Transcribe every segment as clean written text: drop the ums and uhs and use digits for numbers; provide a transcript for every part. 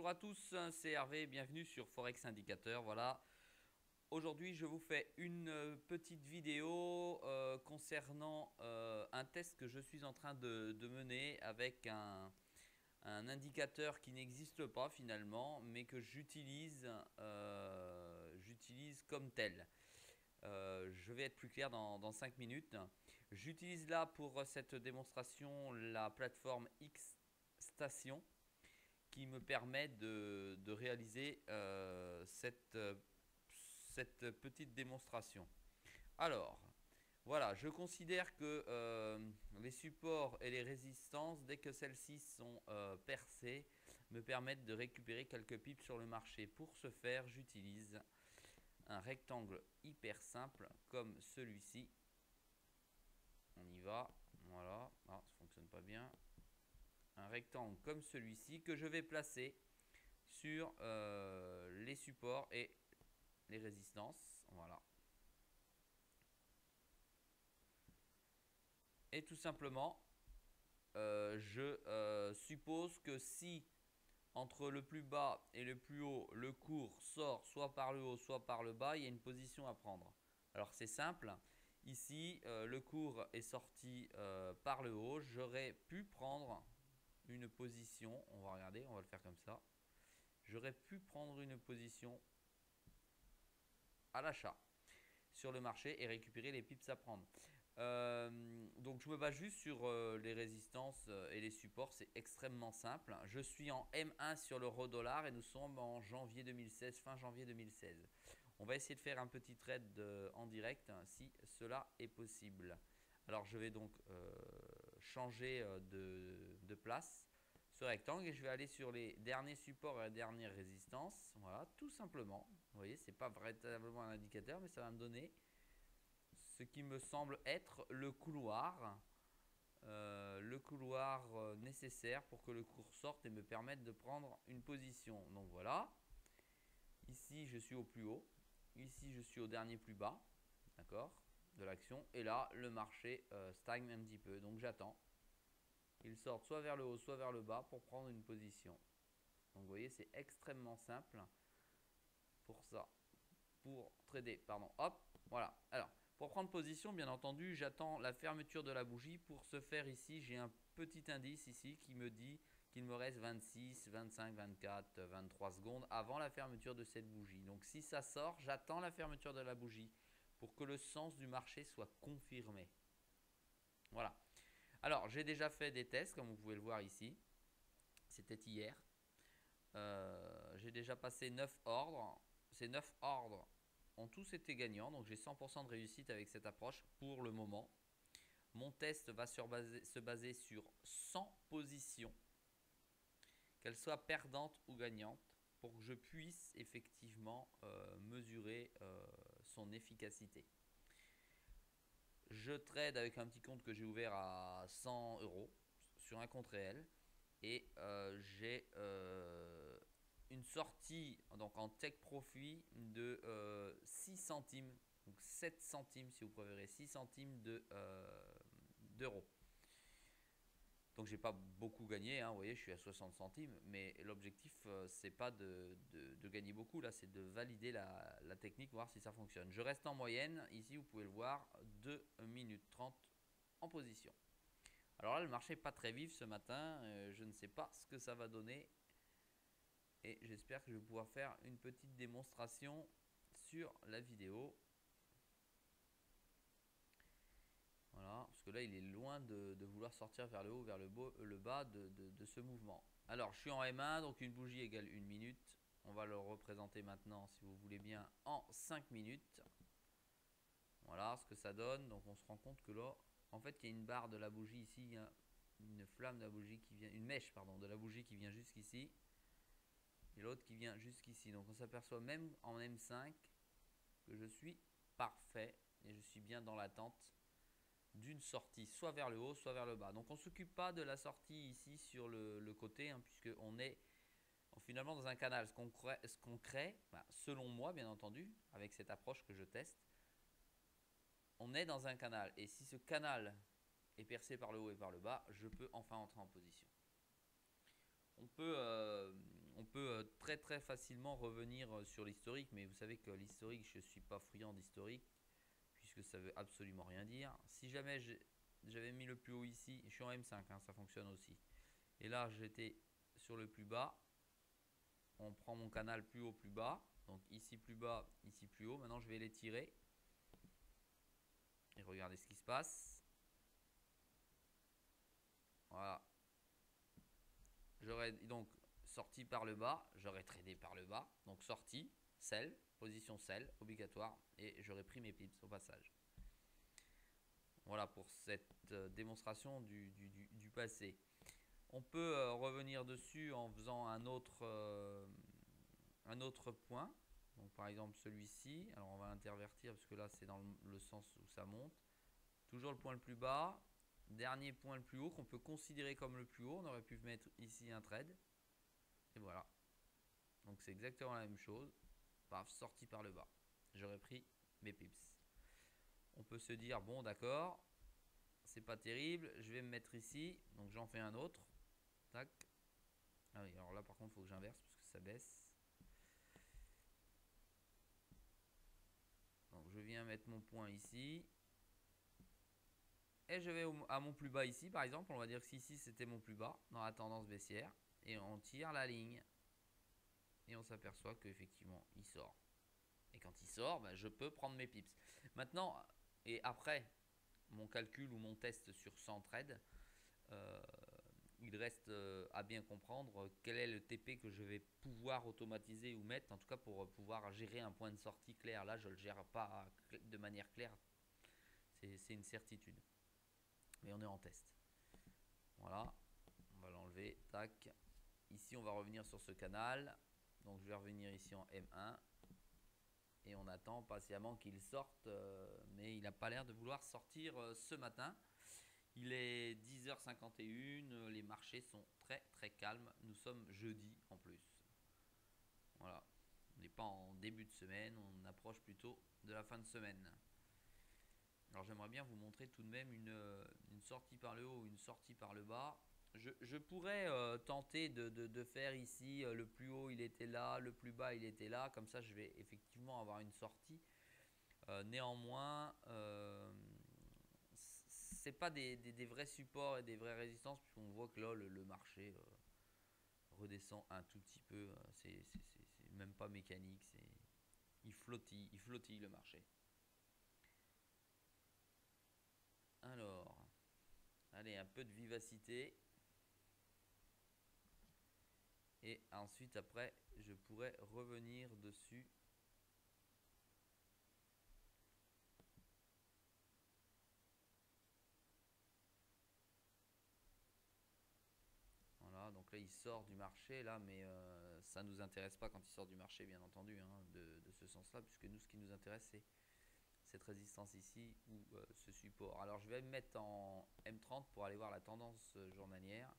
Bonjour à tous, c'est Hervé, bienvenue sur Forex Indicateur. Voilà, aujourd'hui je vous fais une petite vidéo concernant un test que je suis en train de mener avec un indicateur qui n'existe pas finalement, mais que j'utilise comme tel. Je vais être plus clair dans 5 minutes. J'utilise là pour cette démonstration la plateforme Xstation qui me permet de réaliser cette petite démonstration. Alors, voilà, je considère que les supports et les résistances, dès que celles-ci sont percées, me permettent de récupérer quelques pips sur le marché. Pour ce faire, j'utilise un rectangle hyper simple comme celui-ci. On y va, voilà, ah, ça fonctionne pas bien. Un rectangle comme celui-ci que je vais placer sur les supports et les résistances. Voilà. Et tout simplement, je suppose que si entre le plus bas et le plus haut, le cours sort soit par le haut, soit par le bas, il y a une position à prendre. Alors c'est simple. Ici, le cours est sorti par le haut. J'aurais pu prendre une position. On va regarder, on va le faire comme ça. J'aurais pu prendre une position à l'achat sur le marché et récupérer les pips à prendre. Donc je me base juste sur les résistances et les supports, c'est extrêmement simple. Je suis en M1 sur l'euro-dollar et nous sommes en janvier 2016, fin janvier 2016. On va essayer de faire un petit trade en direct si cela est possible. Alors je vais donc changer de place ce rectangle et je vais aller sur les derniers supports et la dernière résistance. Voilà, tout simplement. Vous voyez, c'est pas véritablement un indicateur, mais ça va me donner ce qui me semble être le couloir nécessaire pour que le cours sorte et me permette de prendre une position. Donc voilà, ici je suis au plus haut, ici je suis au dernier plus bas, d'accord, de l'action, et là le marché stagne un petit peu, donc j'attends qu'il sorte soit vers le haut soit vers le bas pour prendre une position. Donc vous voyez, c'est extrêmement simple pour ça, pour trader, pardon, hop, voilà. Alors pour prendre position, bien entendu, j'attends la fermeture de la bougie. Pour ce faire, ici, j'ai un petit indice ici qui me dit qu'il me reste 26, 25, 24, 23 secondes avant la fermeture de cette bougie. Donc si ça sort, j'attends la fermeture de la bougie pour que le sens du marché soit confirmé. Voilà. Alors, j'ai déjà fait des tests, comme vous pouvez le voir ici. C'était hier. J'ai déjà passé 9 ordres. Ces 9 ordres ont tous été gagnants, donc j'ai 100% de réussite avec cette approche pour le moment. Mon test va se baser sur 100 positions, qu'elles soient perdantes ou gagnantes, pour que je puisse effectivement mesurer son efficacité. Je trade avec un petit compte que j'ai ouvert à 100 € sur un compte réel et j'ai une sortie donc en take profit de 6 centimes, donc 7 centimes si vous préférez, 6 centimes d'euros. Donc j'ai pas beaucoup gagné, hein, vous voyez, je suis à 60 centimes, mais l'objectif c'est pas de gagner beaucoup, là c'est de valider la technique, voir si ça fonctionne. Je reste en moyenne, ici vous pouvez le voir, 2 minutes 30 en position. Alors là le marché n'est pas très vif ce matin, je ne sais pas ce que ça va donner. Et j'espère que je vais pouvoir faire une petite démonstration sur la vidéo. Voilà, parce que là il est loin de vouloir sortir vers le haut, vers le bas de ce mouvement. Alors je suis en M1, donc une bougie égale 1 minute. On va le représenter maintenant, si vous voulez bien, en 5 minutes. Voilà ce que ça donne. Donc on se rend compte que là, en fait, il y a une barre de la bougie ici, il y a une flamme de la bougie qui vient, une mèche pardon, de la bougie qui vient jusqu'ici. Et l'autre qui vient jusqu'ici. Donc on s'aperçoit même en M5 que je suis parfait et je suis bien dans l'attente d'une sortie, soit vers le haut, soit vers le bas. Donc on ne s'occupe pas de la sortie ici sur le côté, hein, puisqu'on est finalement dans un canal. Ce qu'on crée, selon moi bien entendu, avec cette approche que je teste, on est dans un canal. Et si ce canal est percé par le haut et par le bas, je peux enfin entrer en position. On peut on peut très facilement revenir sur l'historique, mais vous savez que l'historique, je ne suis pas friand d'historique, puisque ça veut absolument rien dire. Si jamais j'avais mis le plus haut ici, je suis en M5, hein, ça fonctionne aussi. Et là, j'étais sur le plus bas. On prend mon canal plus haut, plus bas. Donc ici plus bas, ici plus haut. Maintenant, je vais les tirer. Et regardez ce qui se passe. Voilà. J'aurais donc sorti par le bas, j'aurais tradé par le bas. Donc sortie, sell, position sell, obligatoire. Et j'aurais pris mes pips au passage. Voilà pour cette démonstration du passé. On peut revenir dessus en faisant un autre point. Donc par exemple celui-ci. Alors on va intervertir parce que là c'est dans le sens où ça monte. Toujours le point le plus bas. Dernier point le plus haut qu'on peut considérer comme le plus haut. On aurait pu mettre ici un trade. Et voilà. Donc c'est exactement la même chose. Paf, sorti par le bas. J'aurais pris mes pips. On peut se dire bon d'accord, c'est pas terrible. Je vais me mettre ici. Donc j'en fais un autre. Tac. Ah oui, alors là par contre il faut que j'inverse parce que ça baisse. Donc je viens mettre mon point ici. Et je vais à mon plus bas ici par exemple. On va dire que ici c'était mon plus bas dans la tendance baissière. Et on tire la ligne. Et on s'aperçoit qu'effectivement il sort. Et quand il sort, ben, je peux prendre mes pips. Maintenant, et après mon calcul ou mon test sur 100 trades, il reste à bien comprendre quel est le TP que je vais pouvoir automatiser ou mettre, en tout cas pour pouvoir gérer un point de sortie clair. Là, je ne le gère pas de manière claire, c'est une certitude. Mais on est en test. Voilà, on va l'enlever, tac. Ici, on va revenir sur ce canal. Donc, je vais revenir ici en M1. Et on attend patiemment qu'il sorte, mais il n'a pas l'air de vouloir sortir ce matin. Il est 10h51, les marchés sont très calmes. Nous sommes jeudi en plus. Voilà, on n'est pas en début de semaine, on approche plutôt de la fin de semaine. Alors j'aimerais bien vous montrer tout de même une sortie par le haut ou une sortie par le bas. Je pourrais tenter de faire ici le plus haut il était là, le plus bas il était là, comme ça je vais effectivement avoir une sortie. Néanmoins, c'est pas des vrais supports et des vraies résistances, puisqu'on voit que là le marché redescend un tout petit peu. C'est même pas mécanique, il flottille le marché. Alors, allez, un peu de vivacité. Et ensuite, après, je pourrais revenir dessus. Voilà, donc là, il sort du marché, là, mais ça ne nous intéresse pas quand il sort du marché, bien entendu, hein, de ce sens-là, puisque nous, ce qui nous intéresse, c'est cette résistance ici ou ce support. Alors, je vais me mettre en M30 pour aller voir la tendance journalière.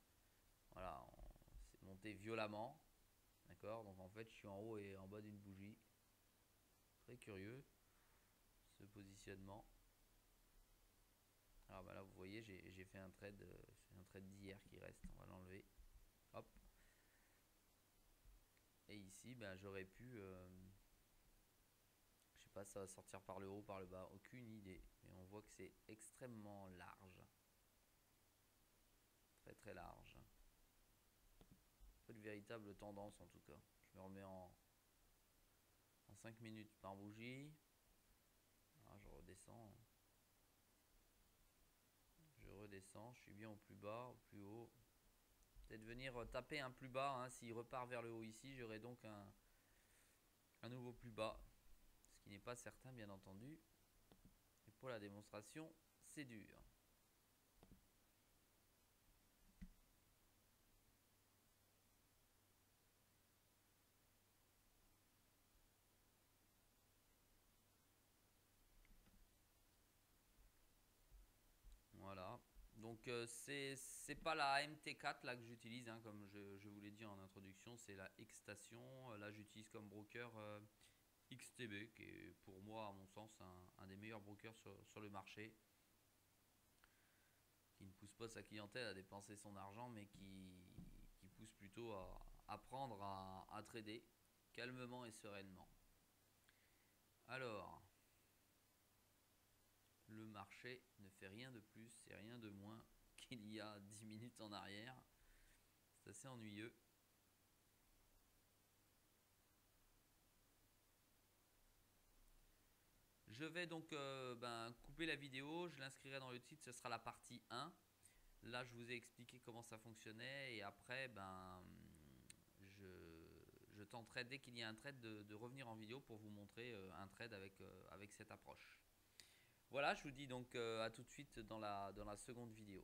Voilà, c'est monté violemment. D'accord, donc en fait je suis en haut et en bas d'une bougie. Très curieux ce positionnement. Alors bah là vous voyez j'ai fait un trade d'hier qui reste, on va l'enlever. Hop. Et ici ben, j'aurais pu je sais pas, ça va sortir par le haut, par le bas, aucune idée. Mais on voit que c'est extrêmement large. Très large. Pas de véritable tendance en tout cas. Je me remets en 5 minutes par bougie. Alors, je redescends. Je suis bien au plus bas, au plus haut. Peut-être venir taper un plus bas. Hein. S'il repart vers le haut ici, j'aurai donc un nouveau plus bas. Ce qui n'est pas certain, bien entendu. Et pour la démonstration, c'est dur. Voilà. Donc c'est pas la MT4 là que j'utilise, hein, comme je vous l'ai dit en introduction, c'est la X-Station. Là j'utilise comme broker XTB, qui est pour moi à mon sens un des meilleurs brokers sur le marché, qui ne pousse pas sa clientèle à dépenser son argent, mais qui pousse plutôt apprendre à trader calmement et sereinement. Alors, le marché ne fait rien de plus et rien de moins qu'il y a 10 minutes en arrière. C'est assez ennuyeux. Je vais donc couper la vidéo, je l'inscrirai dans le titre, ce sera la partie 1. Là, je vous ai expliqué comment ça fonctionnait et après, je tenterai dès qu'il y a un trade de revenir en vidéo pour vous montrer un trade avec cette approche. Voilà, je vous dis donc à tout de suite dans la seconde vidéo.